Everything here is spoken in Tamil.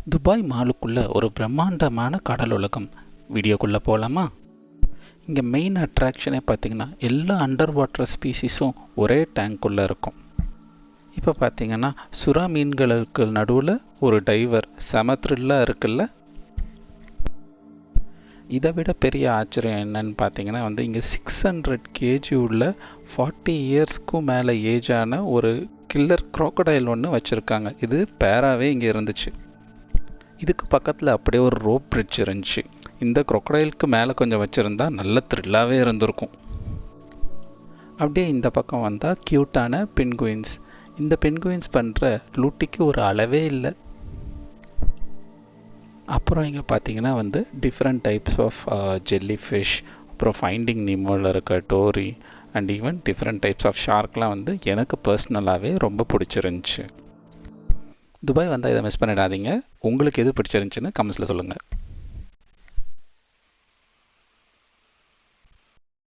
துபாய் மாலுக்குள்ள ஒரு பிரம்மாண்டமான கடல் உலகம். வீடியோக்குள்ளே போகலாமா? இங்கே மெயின் அட்ராக்ஷனே பார்த்தீங்கன்னா எல்லா அண்டர் வாட்டர் ஸ்பீசிஸும் ஒரே டேங்க்குள்ளே இருக்கும். இப்போ பார்த்தீங்கன்னா சுறா மீன்களுக்கு நடுவில் ஒரு டைவர், செம த்ரில்லாக இருக்குல்ல. இதை விட பெரிய ஆச்சரியம் என்னன்னு பார்த்தீங்கன்னா இங்கே 600 kg உள்ள 40 இயர்ஸ்க்கும் மேலே ஏஜான ஒரு கில்லர் crocodile ஒன்று வச்சுருக்காங்க. இது பேராவே இங்கே இருந்துச்சு. இதுக்கு பக்கத்தில் அப்படியே ஒரு ரோப் பிரிட்ஜ் இருந்துச்சு. இந்த crocodileக்கு மேலே கொஞ்சம் வச்சுருந்தா நல்ல த்ரில்லாகவே இருந்திருக்கும். அப்படியே இந்த பக்கம் வந்தால் க்யூட்டான பென்குயின்ஸ். இந்த பென்குயின்ஸ் பண்ணுற லூட்டிக்கு ஒரு அளவே இல்லை. அப்புறம் இங்கே பார்த்தீங்கன்னா different types of jellyfish, அப்புறம் ஃபைண்டிங் நீமோவில் இருக்க Dory and even different types of ஷார்க்லாம் எனக்கு பர்சனலாகவே ரொம்ப பிடிச்சிருந்துச்சு. துபாய் வந்தால் இதை மிஸ் பண்ணிடாதீங்க. உங்களுக்கு எது பிடிச்சிருந்துச்சின்னு கமெண்ட்ஸில் சொல்லுங்கள்.